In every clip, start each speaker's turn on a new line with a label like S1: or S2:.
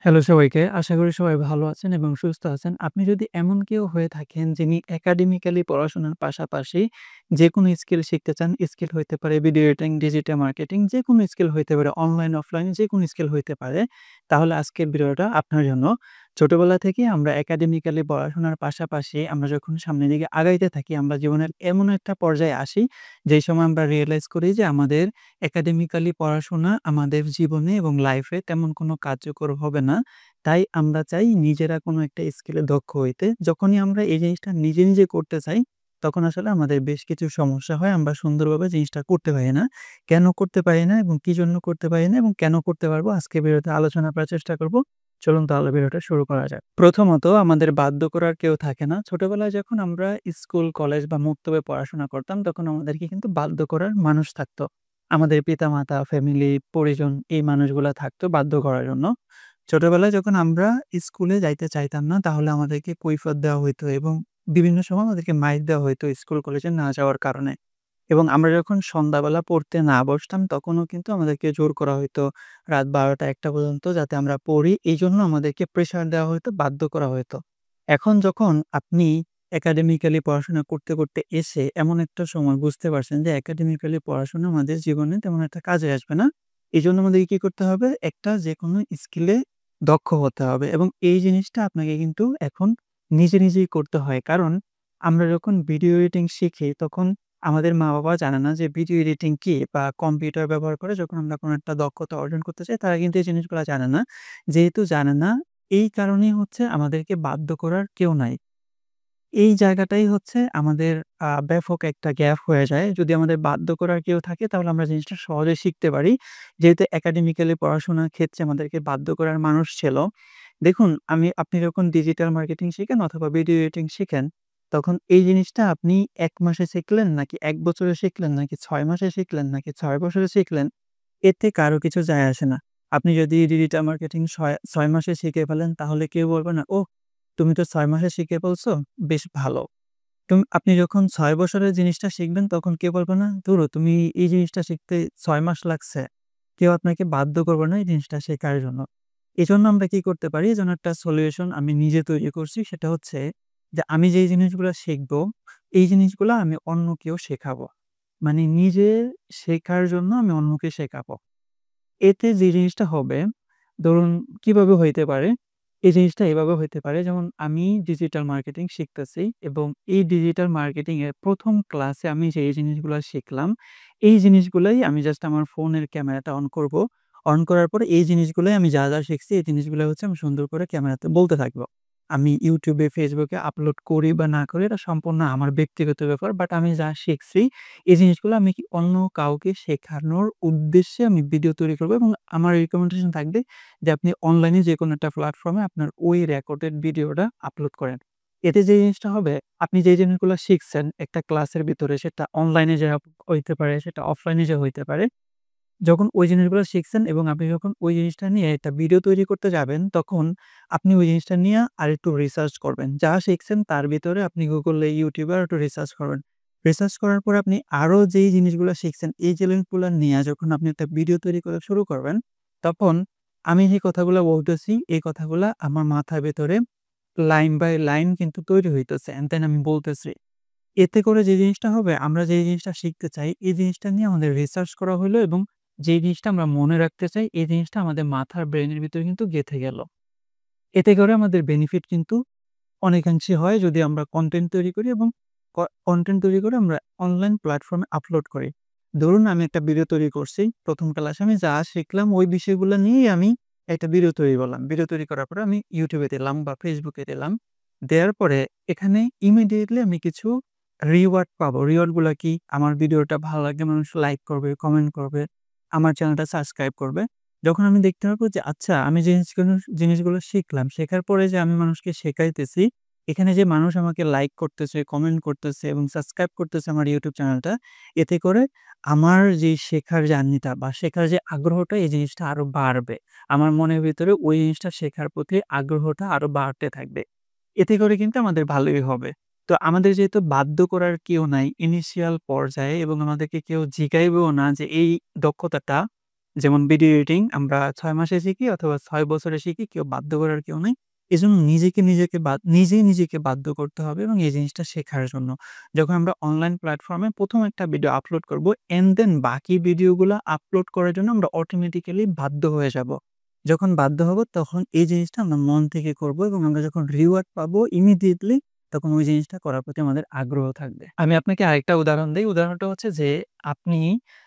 S1: Hello সবাইকে। আশা করি সবাই ভালো আছেন এবং সুস্থ আছেন। আপনি যদি এমন কেউ হয়ে থাকেন যিনি একাডেমিক্যালি পড়াশোনার পাশাপাশি যেকোনো স্কিল শিখতে চান, স্কিল হইতে পারে ভিডিও এডিটিং, ডিজিটাল মার্কেটিং যেকোনো স্কিল হইতে পারে, অনলাইন, অফলাইন যেকোনো স্কিল হইতে পারে। তাহলে আজকের ভিডিওটা আপনার জন্য। ছোটবেলা থেকেই আমরা একাডেমিক্যালি পড়াশোনার পাশাপাশি আমরা যখন সামনের দিকে আগাইতে থাকি, আমরা জীবনের এমন একটা পর্যায়ে আসি, যেই সময় আমরা রিয়ালাইজ করি যে আমাদের একাডেমিক্যালি পড়াশোনা আমাদের জীবনে এবং লাইফে তেমন কোনো কার্যকর হবে না। তাই আমরা চাই নিজেরা কোনো একটা স্কিলে দক্ষ হইতে। যখনই আমরা এই জিনিসটা নিজে, নিজে করতে চাই, তখন আসলে আমাদের বেশ কিছু সমস্যা হয়। আমরা সুন্দরভাবে জিনিসটা করতে পারি না। কেন করতে পারি না এবং কি জন্য করতে পারি না এবং কেন করতে পারবো আজকের ভিডিওতে আলোচনা করার চেষ্টা করব। চলুন তাহলে ভিডিওটা শুরু করা যাক। প্রথমত আমাদের বাধ্য করার কেউ থাকে না। ছোটবেলায় যখন আমরা স্কুল, কলেজ বা মুক্তভাবে পড়াশোনা করতাম, তখন আমাদেরকে কিন্তু বাধ্য করার মানুষ থাকতো। আমাদের পিতামাতা, ফ্যামিলি, পরিজন এই মানুষগুলা থাকতো বাধ্য করার জন্য। ছোটবেলায় যখন আমরা স্কুলে যাইতে চাইতাম না, তাহলে আমাদেরকে কৈফিয়ত দেওয়া হইতো এবং বিভিন্ন সময় আমাদেরকে মাইর দেওয়া হইতো স্কুল, কলেজে না যাওয়ার কারণে। এবং আমরা যখন সন্ধ্যাবেলা পড়তে না বসতাম, তখনও কিন্তু আমাদেরকে জোর করা হইতো রাত ১২টা-১টা পর্যন্ত যাতে আমরা পড়ি। এইজন্য আমাদেরকে প্রেশার দেওয়া হইতো, বাধ্য করা হইতো। এখন যখন আপনি একাডেমিক্যালি পড়াশোনা করতে, করতে এসে এমন একটা সময় বুঝতে পারছেন যে একাডেমিক্যালি পড়াশোনা আমাদের জীবনে তেমন একটা কাজে আসবে না। এজন্য আমাদেরকে কি করতে হবে? একটা যেকোনো স্কিলে দক্ষ হতে হবে এবং এই জিনিসটা আপনাকে কিন্তু এখন নিজে, নিজেই করতে হয়। কারণ আমরা যখন ভিডিও এডিটিং শিখি তখন আমাদের মা-বাবা জানে না যে ভিডিও এডিটিং কি? বা কম্পিউটার ব্যবহার করে যখন আমরা কোনো একটা দক্ষতা অর্জন করতে চাই, তারা কিন্তু এই জিনিসগুলা জানে না। যেহেতু জানে না, এই কারণেই হচ্ছে আমাদেরকে বাধ্য করার কেউ নাই। এই জায়গাটাই হচ্ছে আমাদের ব্যাপক একটা গ্যাপ হয়ে যায়। যদি আমাদের বাধ্য করার কেউ থাকে তাহলে আমরা জিনিসটা সহজে শিখতে পারি। যেহেতু একাডেমিক্যালি পড়াশোনার ক্ষেত্রে আমাদেরকে বাধ্য করার মানুষ ছিল। দেখুন আপনি যখন ডিজিটাল মার্কেটিং শিখেন অথবা ভিডিও এডিটিং শিখেন, তখন এই জিনিসটা আপনি ১ মাসে শিখলেন নাকি ১ বছরে শিখলেন নাকি ৬ মাসে শিখলেন নাকি ৬ বছরে শিখলেন, এতে কারো কিছু যায় আসে না। আপনি যদি ডিজিটাল মার্কেটিং ৬ মাসে শিখে ফেলেন তাহলে কেউ বলবে না, "ওহ! তুমি তো ৬ মাসে শিখে ফেলছো, বেশ ভালো।" আপনি যখন ৬ বছরের জিনিসটা শিখবেন তখন কেউ বলবে না, "ধুরো তুমি এই জিনিসটা শিখতে ৬ মাস লাগছে।" কেউ আপনাকে বাধ্য করবে না এই জিনিসটা শেখার জন্য। এজন্য আমরা কি করতে পারি? এজন্য একটা সলিউশন আমি নিজে তৈরি করছি। সেটা হচ্ছে যে আমি যেই জিনিসগুলা শিখবো, এই জিনিসগুলা আমি অন্যকেও শেখাবো। মানে নিজে শেখার জন্য আমি অন্যকে শেখাবো। এতে যে জিনিসটা হবে, ধরুন কিভাবে হইতে পারে? এই জিনিসটা এভাবে হইতে পারে যেমন আমি ডিজিটাল মার্কেটিং শিখতেছি এবং এই ডিজিটাল মার্কেটিং এর ১ম ক্লাসে আমি যে জিনিসগুলা শিখলাম, এই জিনিসগুলাই আমি জাস্ট আমার ফোনের ক্যামেরাটা অন করব। অন করার পরে এই জিনিসগুলাই আমি যা, যা শিখছি এই জিনিসগুলা হচ্ছে আমি সুন্দর করে ক্যামেরাতে বলতে থাকবো। আমি YouTube এ, Facebook এ আপলোড করি বা না করি এটা সম্পূর্ণ আমার ব্যক্তিগত ব্যাপার। বাট আমি যা শিখছি এই জিনিসগুলো আমি কি অন্য কাউকে শেখানোর উদ্দেশ্যে আমি ভিডিও তৈরি করব এবং আমার রিকমেন্ডেশন থাকবে যে আপনি অনলাইনে যেকোনো একটা প্ল্যাটফর্মে আপনার ওই রেকর্ডেড ভিডিওটা আপলোড করেন। এতে যে জিনিসটা হবে, আপনি যে জিনিসগুলো শিখছেন একটা ক্লাসের ভিতরে সেটা অনলাইনে যে হইতে পারে, সেটা অফলাইনে যে হইতে পারে। যখন ওই জিনিসগুলো শিখছেন এবং আপনি যখন ওই জিনিসটা নিয়ে একটা ভিডিও তৈরি করতে যাবেন, তখন আপনি ওই জিনিসটা নিয়ে আরেকটু রিসার্চ করবেন। যা শিখছেন তার ভিতরে আপনি Google এ, YouTube এ আরেকটু রিসার্চ করবেন। রিসার্চ করার পরে আপনি আরো যেই জিনিসগুলো শিখছেন, এই জিনিসগুলা নিয়ে যখন আপনি একটা ভিডিও তৈরি করা শুরু করবেন, তখন আমি যে কথাগুলা বলতেছি, এই কথাগুলা আমার মাথার ভেতরে লাইন বাই লাইন কিন্তু তৈরি হইতেছে। অ্যান্ড দেন আমি বলতেছি। এতে করে যে জিনিসটা হবে, আমরা যে জিনিসটা শিখতে চাই, এই জিনিসটা নিয়ে আমাদের রিসার্চ করা হইলো এবং যে জিনিসটা আমরা মনে রাখতে চাই, এই জিনিসটা আমাদের মাথার ব্রেইনের ভিতরে কিন্তু গেঁথে গেল। এতে করে আমাদের বেনিফিট কিন্তু অনেকাংশে হয় যদি আমরা কনটেন্ট তৈরি করি এবং কনটেন্ট তৈরি করে আমরা অনলাইন প্ল্যাটফর্মে আপলোড করি। ধরুন আমি একটা ভিডিও তৈরি করছি। ১ম ক্লাসে আমি যা শিখলাম ওই বিষয়গুলো নিয়েই আমি একটা ভিডিও তৈরি করলাম। ভিডিও তৈরি করার পরে আমি YouTube এ দিলাম বা Facebook এ দিলাম। দেওয়ার পরে এখানে ইমিডিয়েটলি আমি কিছু রিওয়ার্ড পাবো। রিওয়ার্ড গুলা কি? আমার ভিডিওটা ভালো লাগলে মানুষ লাইক করবে, কমেন্ট করবে, আমার চ্যানেলটা সাবস্ক্রাইব করবে। যখন আমি দেখতে পারবো যে আচ্ছা আমি জিনিসগুলো শিখলাম, শেখার পরে যে আমি মানুষকে শেখাইতেছি, এখানে যে মানুষ আমাকে লাইক করতেছে, কমেন্ট করতেছে এবং সাবস্ক্রাইব করতেছে আমার YouTube চ্যানেলটা, এতে করে আমার যে শেখার জার্নিটা বা শেখার যে আগ্রহটা এই জিনিসটা আরো বাড়বে। আমার মনের ভিতরে ওই জিনিসটা শেখার প্রতি আগ্রহটা আরো বাড়তে থাকবে। এতে করে কিন্তু আমাদের ভালোই হবে। তো আমাদের যেহেতু বাধ্য করার কেউ নাই ইনিশিয়াল পর্যায়ে এবং আমাদেরকে কেউ জিগাইবেও না যে এই দক্ষতাটা যেমন ভিডিও এডিটিং আমরা ৬ মাসে শিখি অথবা ৬ বছরে শিখি, কেউ বাধ্য করার কেউ নেই। এজন্য নিজেকে বাধ্য করতে হবে এবং এই জিনিসটা শেখার জন্য। যখন আমরা অনলাইন প্ল্যাটফর্মে ১ম একটা ভিডিও আপলোড করব, অ্যান্ড দেন বাকি ভিডিওগুলা আপলোড করার জন্য আমরা অটোমেটিক্যালি বাধ্য হয়ে যাব। যখন বাধ্য হব তখন এই জিনিসটা আমরা মন থেকে করব এবং আমরা যখন রিওয়ার্ড পাবো ইমিডিয়েটলি তখন ওই জিনিসটা করার প্রতি আমাদের আগ্রহ থাকবে। আমি আপনাকে আরেকটা উদাহরণ দেই। উদাহরণটা হচ্ছে যে আপনি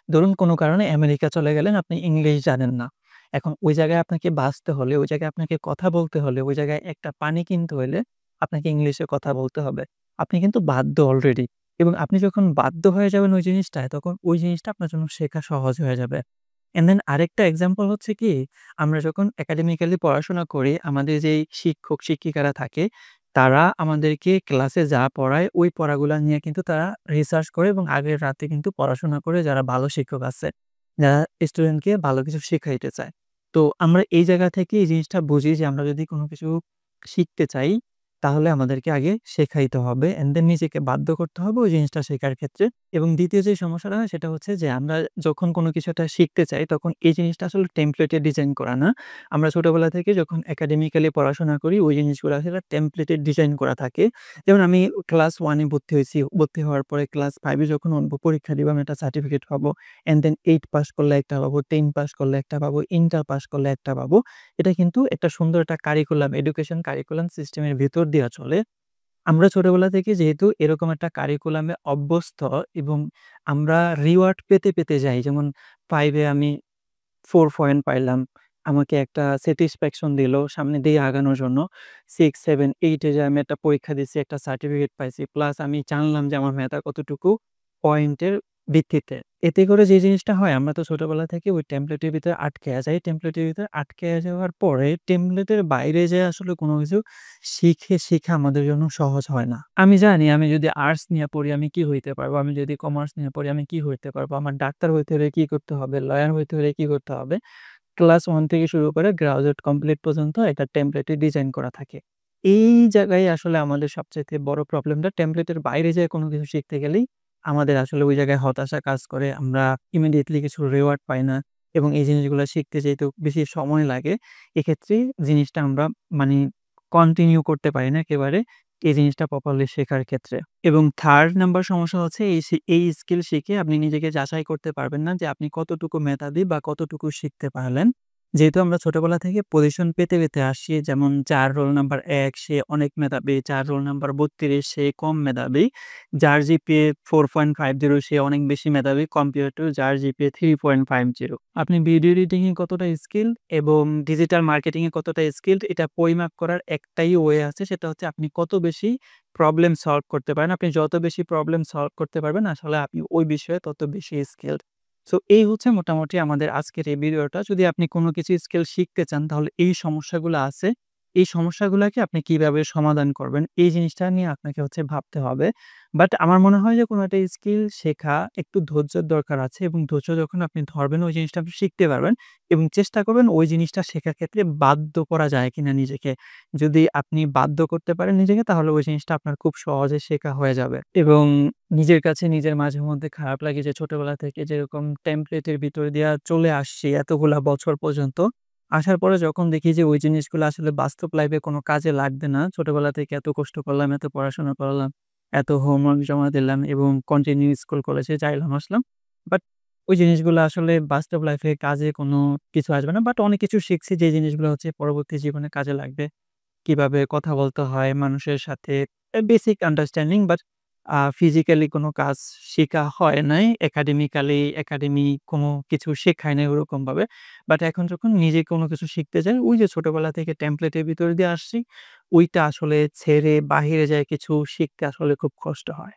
S1: ধরুন কোনো কারণে আমেরিকা চলে গেলেন, আপনি ইংলিশ জানেন না। এখন ওই জায়গায় আপনাকে বাঁচতে হলে, ওই জায়গায় আপনাকে কথা বলতে হলে, ওই জায়গায় একটা পানি কিনতে হইলে আপনাকে ইংলিশে কথা বলতে হবে। আপনি কিন্তু বাধ্য অলরেডি এবং আপনি যখন বাধ্য হয়ে যাবেন ওই জিনিসটায়, তখন ওই জিনিসটা আপনার জন্য শেখা সহজ হয়ে যাবে। অ্যান্ড দেন আরেকটা এক্সাম্পল হচ্ছে কি, আমরা যখন একাডেমিক্যালি পড়াশোনা করি, আমাদের যেই শিক্ষক-শিক্ষিকারা থাকে, তারা আমাদেরকে ক্লাসে যা পড়ায়, ওই পড়াগুলা নিয়ে কিন্তু তারা রিসার্চ করে এবং আগের রাতে কিন্তু পড়াশোনা করে যারা ভালো শিক্ষক আছে, যারা স্টুডেন্টকে ভালো কিছু শিখাইতে চায়। তো আমরা এই জায়গা থেকে এই জিনিসটা বুঝি যে আমরা যদি কোনো কিছু শিখতে চাই, তাহলে আমাদেরকে আগে শেখাইতে হবে অ্যান্ড দেন নিজেকে বাধ্য করতে হবে ওই জিনিসটা শেখার ক্ষেত্রে। এবং ২য় যে সমস্যাটা হয় সেটা হচ্ছে যে আমরা যখন কোনো কিছু একটা শিখতে চাই, তখন এই জিনিসটা আসলে টেমপ্লেটে ডিজাইন করা না। আমরা ছোটবেলা থেকে যখন একাডেমিক্যালি পড়াশোনা করি, ওই জিনিসগুলো আসলে টেমপ্লেটে ডিজাইন করা থাকে। যেমন আমি ক্লাস 1 এ ভর্তি হইছি। ভর্তি হওয়ার পরে ক্লাস 5 এ যখন উঠবো, পরীক্ষা দিব, আমি একটা সার্টিফিকেট পাবো। অ্যান্ড দেন 8 পাস করলে একটা পাবো, 10 পাস করলে একটা পাবো, ইন্টার পাস করলে একটা পাবো। এটা কিন্তু একটা সুন্দর একটা এডুকেশন কারিকুলাম সিস্টেমের ভিতর দিয়া চলে। আমরা ছোটবেলা থেকে যেহেতু এরকম একটা কারিকুলামে অভ্যস্ত এবং আমরা রিওয়ার্ড পেতে যাই। যেমন 5 এ আমি 4 পয়েন্ট পাইলাম। আমাকে একটা স্যাটিসফ্যাকশন দিল সামনের দিকে আগানোর জন্য। 6, 7, 8 এ যে আমি একটা পরীক্ষা দিছি, একটা সার্টিফিকেট পাইছি। প্লাস আমি জানলাম যে আমার মেধা কতটুকু পয়েন্টের ভিত্তিতে। এতে করে যে জিনিসটা হয়, আমরা তো ছোটবেলা থেকে ওই টেমপ্লেটের ভিতরে আটকেয়া যাই। টেমপ্লেটের ভিতরে আটকেয়া যাওয়ার পরে টেমপ্লেটের বাইরে যেয়ে আসলে কোনো কিছু শেখা আমাদের জন্য সহজ হয় না। আমি জানি আমি যদি আর্টস নিয়ে পড়ি আমি কি হইতে পারবো? আমি যদি কমার্স নিয়ে পড়ি আমি কি হইতে পারবো? আমার ডাক্তার হইতে হলে কি করতে হবে? লয়ার হইতে হলে কি করতে হবে? ক্লাস 1 থেকে শুরু করে গ্রাজুয়েট কমপ্লিট পর্যন্ত একটা টেমপ্লেটে ডিজাইন করা থাকে। এই জায়গায় আসলে আমাদের সবচাইতে বড় প্রবলেমটা, টেমপ্লেটের বাইরে যেয়ে কোনো কিছু শিখতে গেলেই আমাদের আসলে ওই জায়গায় হতাশা কাজ করে। আমরা ইমিডিয়েটলি কিছু রিওয়ার্ড পাই না এবং এই জিনিসগুলা শিখতে যেহেতু বেশি সময় লাগে, এক্ষেত্রে জিনিসটা আমরা মানি কন্টিনিউ করতে পারি না একেবারে এই জিনিসটা প্রপারলি শেখার ক্ষেত্রে। এবং 3rd নাম্বার সমস্যা হচ্ছে এই স্কিল শিখে আপনি নিজেকে যাচাই করতে পারবেন না যে আপনি কতটুকু মেধাবী বা কতটুকু শিখতে পারলেন। যেহেতু আমরা ছোটবেলা থেকে পজিশন পেতে আসছি, যেমন যার রোল নাম্বার ১ সে অনেক মেধাবী, যার রোল নাম্বার ৩২ সে কম মেধাবী, যার জিপিএ 4.50 সে অনেক বেশি মেধাবী কম্পেয়ার টু যার জিপিএ 3.50। আপনি ভিডিও এডিটিং এ কতটা স্কিলড এবং ডিজিটাল মার্কেটিং এ কতটা স্কিলড, এটা পরিমাপ করার একটাই ওয়ে আছে, সেটা হচ্ছে আপনি কত বেশি প্রবলেম সলভ করতে পারেন। আপনি যত বেশি প্রবলেম সলভ করতে পারবেন, আসলে আপনি ওই বিষয়ে তত বেশি স্কিলড। সো এই হচ্ছে মোটামুটি আমাদের আজকের এই ভিডিওটা। যদি আপনি কোনো কিছু স্কিল শিখতে চান, তাহলে এই সমস্যাগুলো আছে। এই সমস্যাগুলাকে আপনি কিভাবে সমাধান করবেন, এই জিনিসটা নিয়ে আপনাকে হচ্ছে ভাবতে হবে। বাট আমার মনে হয় যে কোনো একটা স্কিল শেখা একটু ধৈর্যের দরকার আছে এবং ধৈর্য যখন আপনি ধরবেন, ওই জিনিসটা আপনি শিখতে পারবেন এবং চেষ্টা করবেন ওই জিনিসটা শেখার ক্ষেত্রে বাধ্য করা যায় কিনা নিজেকে। যদি আপনি বাধ্য করতে পারেন নিজেকে, তাহলে ওই জিনিসটা আপনার খুব সহজে শেখা হয়ে যাবে। এবং নিজের কাছে নিজের মাঝে মধ্যে খারাপ লাগে যে ছোটবেলা থেকে যেরকম টেমপ্লেটের ভিতর দিয়া চলে আসছি এতগুলা বছর পর্যন্ত, আসার পরে যখন দেখি যে ওই জিনিসগুলো আসলে বাস্তব লাইফে কোনো কাজে লাগবে না। ছোটবেলা থেকে এত কষ্ট করলাম, এত পড়াশোনা করলাম, এত হোমওয়ার্ক জমা দিলাম এবং কন্টিনিউ স্কুল কলেজে যাইলাম আসলাম। বাট ওই জিনিসগুলো আসলে বাস্তব লাইফে কাজে কোনো কিছু আসবে না। বাট অনেক কিছু শিখছি যে জিনিসগুলো হচ্ছে পরবর্তী জীবনে কাজে লাগবে। কিভাবে কথা বলতে হয় মানুষের সাথে, বেসিক আন্ডারস্ট্যান্ডিং। বাট ফিজিক্যালি কোনো কাজ শিখা হয় নাই। একাডেমি কোনো কিছু শেখায় নাই ওরকমভাবে। বাট এখন যখন নিজে কোনো কিছু শিখতে যাই, ওই যে ছোটবেলা থেকে টেমপ্লেটের ভিতর দিয়ে আসছি, ওইটা আসলে ছেড়ে বাহিরে যায়ে কিছু শিখতে আসলে খুব কষ্ট হয়।